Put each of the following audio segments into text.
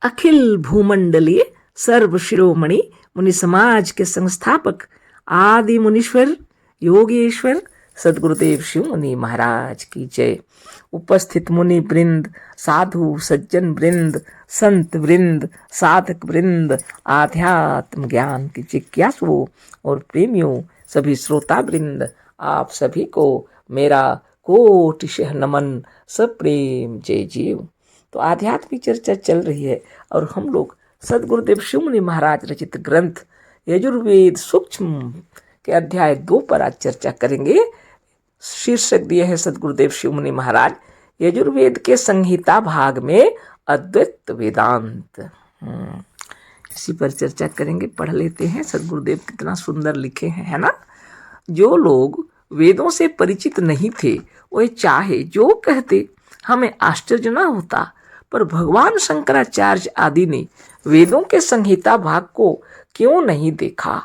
अखिल भूमंडलीय सर्व शिरोमणि मुनि समाज के संस्थापक आदि मुनीश्वर योगेश्वर सदगुरुदेव शिव मुनि महाराज की जय। उपस्थित मुनि वृंद, साधु सज्जन वृंद, संत वृंद, साधक वृंद, आध्यात्म ज्ञान की जिज्ञासुओं और प्रेमियों, सभी श्रोता वृंद, आप सभी को मेरा कोटिशः नमन, सप्रेम जय जीव। तो आध्यात्मिक चर्चा चल रही है और हम लोग सदगुरुदेव शिव मुनि महाराज रचित ग्रंथ यजुर्वेद सूक्ष्म के अध्याय 2 पर आज चर्चा करेंगे। शीर्षक दिए हैं सदगुरुदेव शिव मुनि महाराज यजुर्वेद के संहिता भाग में अद्वैत वेदांत। इसी पर चर्चा करेंगे। पढ़ लेते हैं। सदगुरुदेव कितना सुंदर लिखे हैं, है ना। जो लोग वेदों से परिचित नहीं थे वे चाहे जो कहते हमें आश्चर्य न होता, पर भगवान शंकराचार्य आदि ने वेदों के संहिता भाग को क्यों नहीं देखा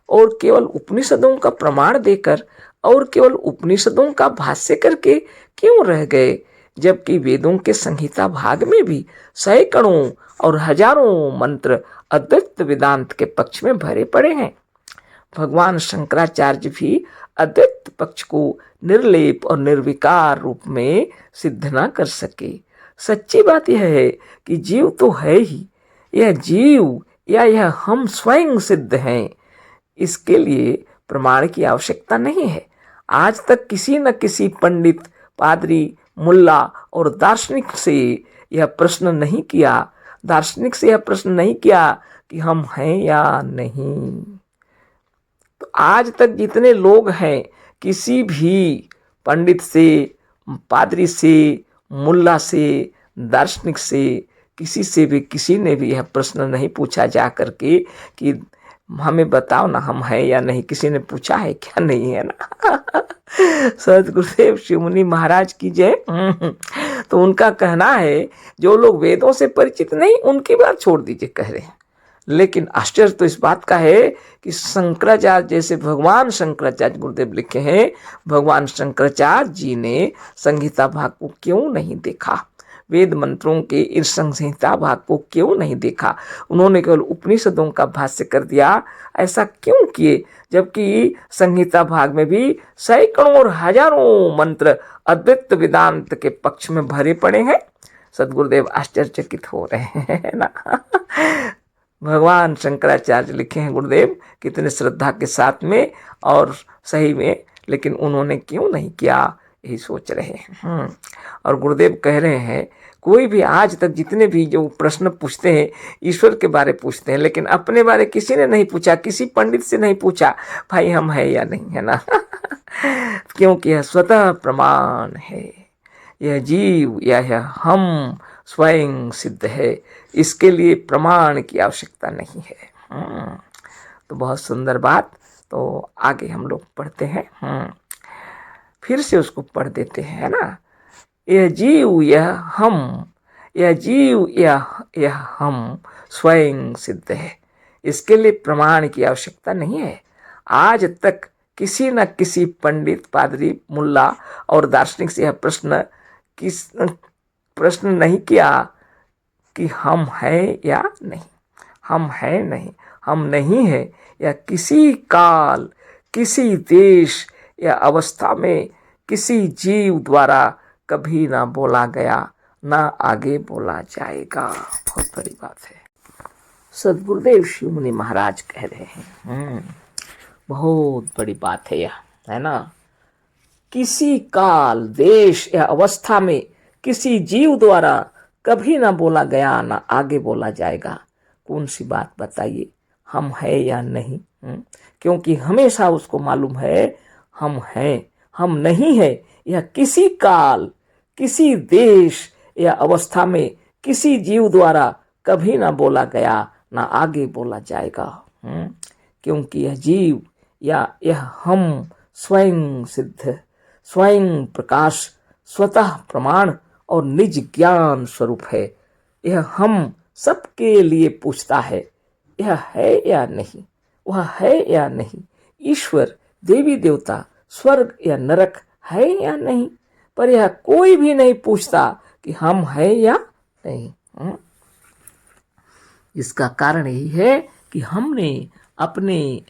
और केवल उपनिषदों का प्रमाण देकर और केवल उपनिषदों का भाष्य करके क्यों रह गए, जबकि वेदों के संहिता भाग में भी सैकड़ों और हजारों मंत्र अद्वैत वेदांत के पक्ष में भरे पड़े हैं। भगवान शंकराचार्य भी अद्वैत पक्ष को निर्लेप और निर्विकार रूप में सिद्ध न कर सके। सच्ची बात यह है कि जीव तो है ही, यह जीव या यह हम स्वयं सिद्ध हैं। इसके लिए प्रमाण की आवश्यकता नहीं है। आज तक किसी न किसी पंडित, पादरी, मुल्ला और दार्शनिक से यह प्रश्न नहीं किया कि हम हैं या नहीं। तो आज तक जितने लोग हैं, किसी भी पंडित से, पादरी से, मुल्ला से, दार्शनिक से, किसी ने भी यह प्रश्न नहीं पूछा जा करके कि हमें बताओ ना हम हैं या नहीं। किसी ने पूछा है क्या? नहीं है ना। सदगुरुदेव शिव मुनि महाराज की जय। तो उनका कहना है जो लोग वेदों से परिचित नहीं, उनकी बात छोड़ दीजिए, कह रहे हैं। लेकिन आश्चर्य तो इस बात का है कि शंकराचार्य जैसे भगवान शंकराचार्य गुरुदेव लिखे हैं, भगवान शंकराचार्य जी ने संहिता भाग को क्यों नहीं देखा, वेद मंत्रों के इस संहिता भाग को क्यों नहीं देखा। उन्होंने केवल उपनिषदों का भाष्य कर दिया। ऐसा क्यों किए, जबकि संहिता भाग में भी सैकड़ों और हजारों मंत्र अद्वैत वेदांत के पक्ष में भरे पड़े हैं। सदगुरुदेव आश्चर्यचकित हो रहे हैं ना। भगवान शंकराचार्य लिखे हैं गुरुदेव कितने श्रद्धा के साथ में और सही में, लेकिन उन्होंने क्यों नहीं किया, यही सोच रहे हैं। और गुरुदेव कह रहे हैं कोई भी आज तक जितने भी जो प्रश्न पूछते हैं ईश्वर के बारे पूछते हैं, लेकिन अपने बारे किसी ने नहीं पूछा, किसी पंडित से नहीं पूछा भाई हम है या नहीं, है ना। क्योंकि यह स्वतः प्रमाण है, यह जीव या यह हम स्वयं सिद्ध है। इसके लिए प्रमाण की आवश्यकता नहीं है। तो बहुत सुंदर बात। तो आगे हम लोग पढ़ते हैं। फिर से उसको पढ़ देते हैं, है ना। यह जीव यह हम स्वयं सिद्ध है। इसके लिए प्रमाण की आवश्यकता नहीं है। आज तक किसी न किसी पंडित, पादरी, मुल्ला और दार्शनिक से यह प्रश्न नहीं किया कि हम हैं या नहीं, हम हैं नहीं, हम नहीं है, या किसी काल, किसी देश या अवस्था में किसी जीव द्वारा कभी ना बोला गया, ना आगे बोला जाएगा। बहुत बड़ी बात है। सदगुरुदेव शिव मुनि महाराज कह रहे हैं। बहुत बड़ी बात है यह, है ना। किसी काल, देश या अवस्था में किसी जीव द्वारा कभी ना बोला गया, ना आगे बोला जाएगा। कौन सी बात बताइए, हम है या नहीं। क्योंकि हमेशा उसको मालूम है हम हैं, हम नहीं है। यह किसी काल, किसी देश या अवस्था में किसी जीव द्वारा कभी ना बोला गया, ना आगे बोला जाएगा। क्योंकि यह जीव या यह हम स्वयं सिद्ध, स्वयं प्रकाश, स्वतः प्रमाण और निज ज्ञान स्वरूप है। यह हम सबके लिए पूछता है, यह है या नहीं, वह है या नहीं, ईश्वर, देवी देवता, स्वर्ग या नरक है या नहीं। पर यह कोई भी नहीं पूछता कि हम है या नहीं। इसका कारण यही है कि हमने अपने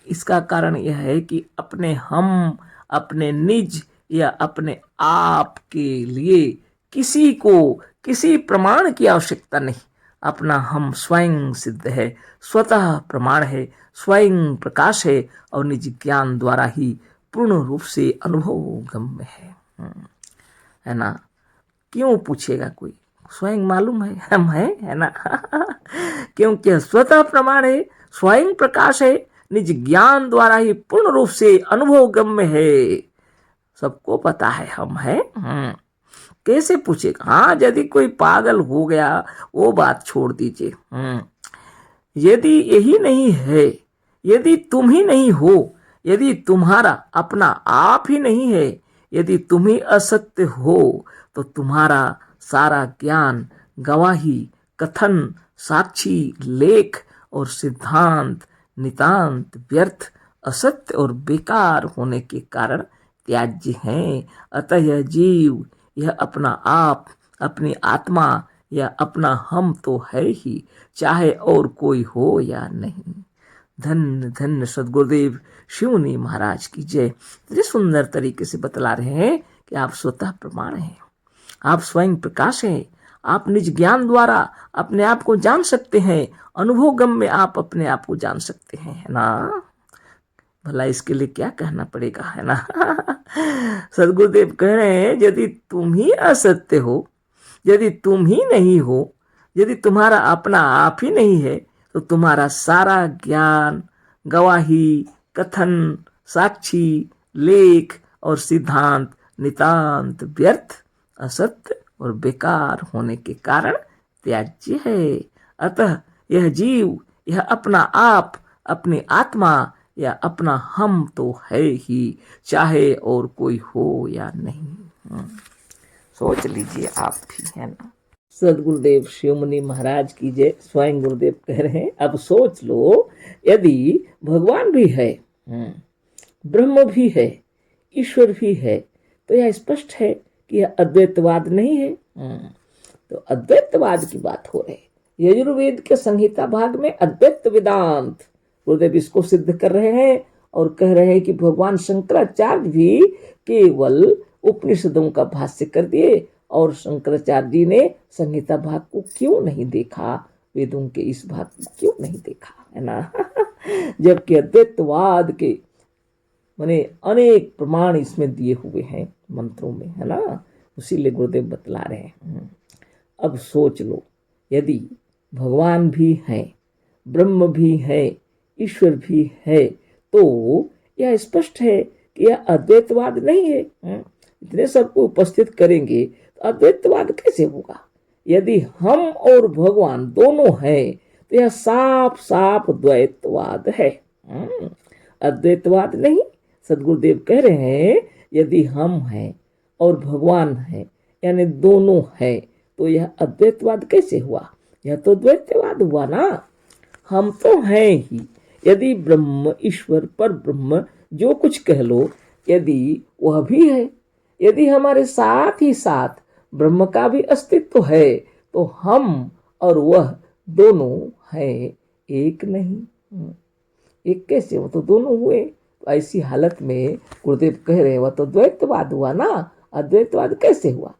इसका कारण यह है कि अपने निज या अपने आप के लिए किसी को किसी प्रमाण की आवश्यकता नहीं। अपना हम स्वयं सिद्ध है, स्वतः प्रमाण है, स्वयं प्रकाश है और निज ज्ञान द्वारा ही पूर्ण रूप से अनुभव गम्य है ना। क्यों पूछेगा कोई, स्वयं मालूम है हम है ना। क्योंकि स्वतः प्रमाण है, स्वयं प्रकाश है, निज ज्ञान द्वारा ही पूर्ण रूप से अनुभव गम्य है, सबको पता है हम है। कैसे पूछेगा? हाँ, यदि कोई पागल हो गया वो बात छोड़ दीजिए। यदि यही नहीं है, यदि तुम ही नहीं हो, यदि तुम्हारा अपना आप ही नहीं है, यदि तुम ही असत्य हो, तो तुम्हारा सारा ज्ञान, गवाही, कथन, साक्षी, लेख और सिद्धांत नितांत व्यर्थ, असत्य और बेकार होने के कारण त्याज्य हैं। अतः यह जीव, यह अपना आप, अपनी आत्मा या अपना हम तो है ही, चाहे और कोई हो या नहीं। धन्य धन्य सदगुरुदेव शिवनी महाराज की जय। इतने सुंदर तरीके से बतला रहे हैं कि आप स्वतः प्रमाण हैं, आप स्वयं प्रकाश हैं, आप निज ज्ञान द्वारा अपने आप को जान सकते हैं, अनुभव गम में आप अपने आप को जान सकते हैं, है ना। भला इसके लिए क्या कहना पड़ेगा, है ना। सदगुरुदेव कह रहे हैं यदि तुम ही असत्य हो, यदि तुम ही नहीं हो, यदि तुम्हारा अपना आप ही नहीं है, तो तुम्हारा सारा ज्ञान, गवाही, कथन, साक्षी, लेख और सिद्धांत नितांत व्यर्थ, असत्य और बेकार होने के कारण त्याज्य है। अतः यह जीव, यह अपना आप, अपनी आत्मा या अपना हम तो है ही, चाहे और कोई हो या नहीं। सोच लीजिए आप भी, है ना। सदगुरुदेव शिवमुनि महाराज की जय। स्वयं गुरुदेव कह रहे हैं, अब सोच लो, यदि भगवान भी है, ब्रह्म भी है, ईश्वर भी है, तो यह स्पष्ट है कि यह अद्वैतवाद नहीं है। तो अद्वैतवाद की बात हो रही। यजुर्वेद के संहिता भाग में अद्वैत वेदांत गुरुदेव इसको सिद्ध कर रहे हैं और कह रहे हैं कि भगवान शंकराचार्य भी केवल उपनिषदों का भाष्य कर दिए, और शंकराचार्य जी ने संहिता भाग को क्यों नहीं देखा, वेदों के इस भाग को क्यों नहीं देखा, है ना। जबकि अद्वैतवाद के माने अनेक प्रमाण इसमें दिए हुए हैं मंत्रों में, है ना। उसीलिए गुरुदेव बतला रहे हैं। अब सोच लो, यदि भगवान भी हैं, ब्रह्म भी है, ईश्वर भी है, तो यह स्पष्ट है कि यह अद्वैतवाद नहीं है। इतने सबको उपस्थित करेंगे तो अद्वैतवाद कैसे होगा? यदि हम और भगवान दोनों हैं तो यह साफ साफ द्वैतवाद है, अद्वैतवाद नहीं। सदगुरुदेव कह रहे हैं यदि हम हैं और भगवान है, यानी दोनों है, तो यह अद्वैतवाद कैसे हुआ? यह तो द्वैतवाद हुआ ना। हम तो हैं ही, यदि ब्रह्म, ईश्वर, पर ब्रह्म जो कुछ कह लो, यदि वह भी है, यदि हमारे साथ ही साथ ब्रह्म का भी अस्तित्व है, तो हम और वह दोनों हैं, एक नहीं। एक कैसे? वो तो दोनों हुए। तो ऐसी हालत में गुरुदेव कह रहे वह तो द्वैतवाद हुआ ना, अद्वैतवाद कैसे हुआ?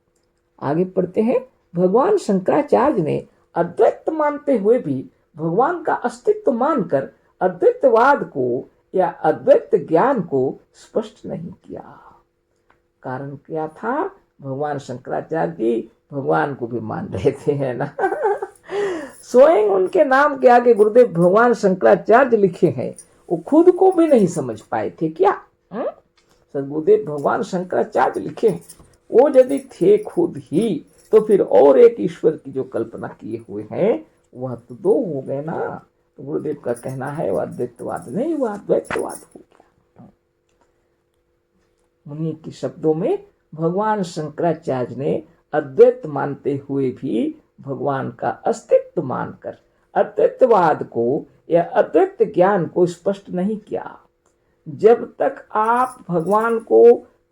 आगे पढ़ते हैं। भगवान शंकराचार्य ने अद्वैत मानते हुए भी भगवान का अस्तित्व मानकर अद्वैतवाद को या अद्वैत ज्ञान को स्पष्ट नहीं किया। कारण क्या था? भगवान शंकराचार्य जी भगवान को भी मान रहे थे, है ना। स्वयं उनके नाम के आगे गुरुदेव भगवान शंकराचार्य लिखे हैं, वो खुद को भी नहीं समझ पाए थे क्या? सदगुरुदेव भगवान शंकराचार्य लिखे हैं, वो यदि थे खुद ही, तो फिर और एक ईश्वर की जो कल्पना किए हुए हैं वह तो दो हो गए ना। तो गुरुदेव का कहना है वह अद्वैतवाद नहीं हुआ, द्वैतवाद हो गया। उन्हीं के शब्दों में भगवान शंकराचार्य ने अद्वैत मानते हुए भी भगवान का अस्तित्व मानकर अद्वैतवाद को या अद्वैत ज्ञान को स्पष्ट नहीं किया। जब तक आप भगवान को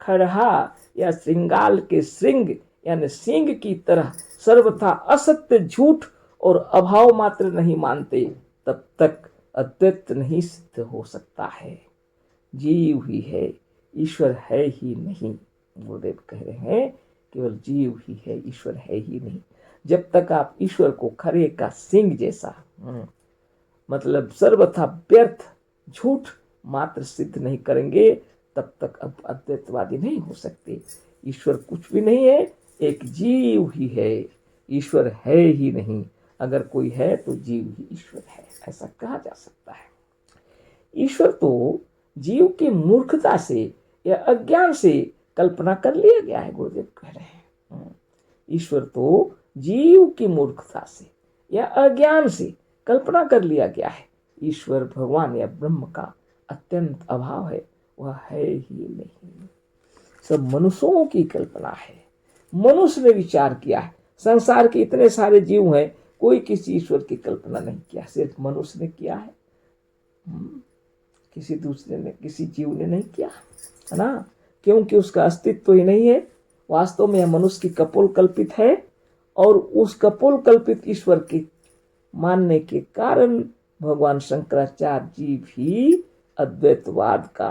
खड़हा या श्रृंगाल के श्रृंग यानी सिंह की तरह सर्वथा असत्य, झूठ और अभाव मात्र नहीं मानते तब तक अद्वैत नहीं सिद्ध हो सकता है। जीव ही है, ईश्वर है ही नहीं। गुरुदेव कह रहे हैं केवल जीव ही है, ईश्वर है ही नहीं। जब तक आप ईश्वर को खरे का सिंह जैसा मतलब सर्वथा व्यर्थ झूठ मात्र सिद्ध नहीं करेंगे तब तक अब अद्वैतवादी नहीं हो सकते। ईश्वर कुछ भी नहीं है, एक जीव ही है, ईश्वर है ही नहीं। अगर कोई है तो जीव ही ईश्वर है, ऐसा कहा जा सकता है। ईश्वर तो जीव की मूर्खता से या अज्ञान से कल्पना कर लिया गया है। गुरुदेव कह रहे हैं ईश्वर तो जीव की मूर्खता से या अज्ञान से कल्पना कर लिया गया है। ईश्वर भगवान या ब्रह्म का अत्यंत अभाव है, वह है ही नहीं। सब मनुष्यों की कल्पना है, मनुष्य ने विचार किया है। संसार के इतने सारे जीव हैं, कोई किसी ईश्वर की कल्पना नहीं किया, सिर्फ मनुष्य ने किया है। किसी दूसरे ने, किसी जीव ने नहीं किया, है ना, क्योंकि उसका अस्तित्व ही नहीं है। वास्तव में यह मनुष्य की कपोल कल्पित है और उस कपोल कल्पित ईश्वर के मानने के कारण भगवान शंकराचार्य जी भी अद्वैतवाद का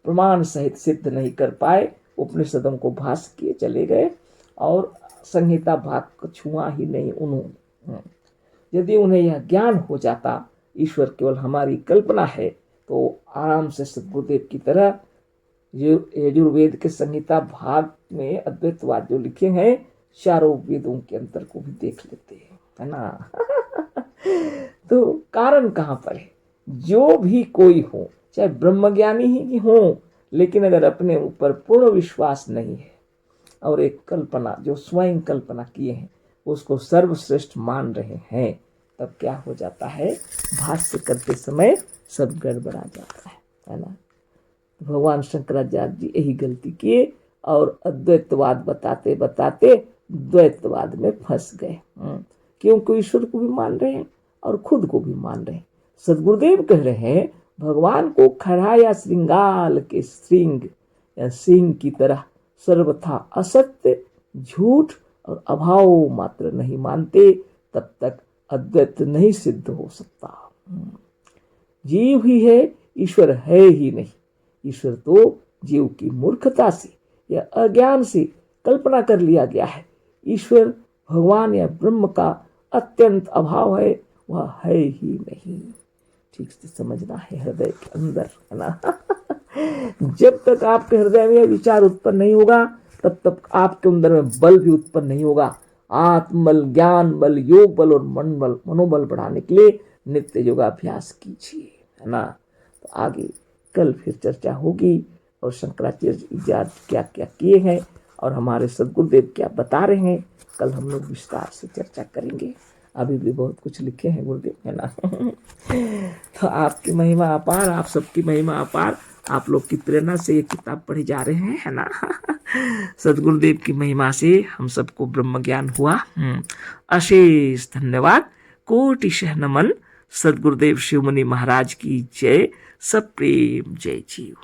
प्रमाण सहित सिद्ध नहीं कर पाए। उपनिषदों को भाष्य किए चले गए और संहिता भाग को छुआ ही नहीं उन्होंने। यदि उन्हें यह ज्ञान हो जाता ईश्वर केवल हमारी कल्पना है तो आराम से सद्गुरुदेव की तरह यजुर्वेद के संहिता भाग में अद्वैतवाद जो लिखे हैं चारों वेदों के अंतर को भी देख लेते हैं, है ना। तो कारण कहाँ पर है? जो भी कोई हो, चाहे ब्रह्मज्ञानी ही हो, लेकिन अगर अपने ऊपर पूर्ण विश्वास नहीं है और एक कल्पना जो स्वयं कल्पना किए हैं उसको सर्वश्रेष्ठ मान रहे हैं, तब क्या हो जाता है? भाष्य करते समय सब गड़बड़ा जाता है ना। भगवान शंकराचार्य जी यही गलती किए और अद्वैतवाद बताते बताते द्वैतवाद में फंस गए, क्योंकि ईश्वर को भी मान रहे हैं और खुद को भी मान रहे हैं। सद्गुरुदेव कह रहे हैं भगवान को खड़ा या श्रृंगाल के श्रृंग या सिंह की तरह सर्वथा असत्य, झूठ और अभाव मात्र नहीं मानते तब तक अद्वैत नहीं सिद्ध हो सकता। जीव ही है, ईश्वर है ही नहीं। ईश्वर तो जीव की मूर्खता से या अज्ञान से कल्पना कर लिया गया है। ईश्वर भगवान या ब्रह्म का अत्यंत अभाव है, वह है ही नहीं। ठीक से समझना है हृदय के अंदर, है ना। जब तक आपके हृदय में विचार उत्पन्न नहीं होगा तब तक आपके अंदर में बल भी उत्पन्न नहीं होगा। आत्मबल, ज्ञान बल, योग बल और मनोबल बढ़ाने के लिए नित्य योगाभ्यास कीजिए, है ना। तो आगे कल फिर चर्चा होगी और शंकराचार्य क्या क्या किए हैं और हमारे सद्गुरुदेव क्या बता रहे हैं, कल हम लोग विस्तार से चर्चा करेंगे। अभी भी बहुत कुछ लिखे हैं गुरुदेव, है ना। तो आपकी महिमा अपार, आप सबकी महिमा अपार। आप लोग की प्रेरणा से ये किताब पढ़ी जा रहे हैं, है ना। सद्गुरुदेव की महिमा से हम सबको ब्रह्म ज्ञान हुआ। अशेष धन्यवाद, कोटिशः नमन। सद्गुरुदेव शिवमुनि महाराज की जय। सब प्रेम, जय जीव।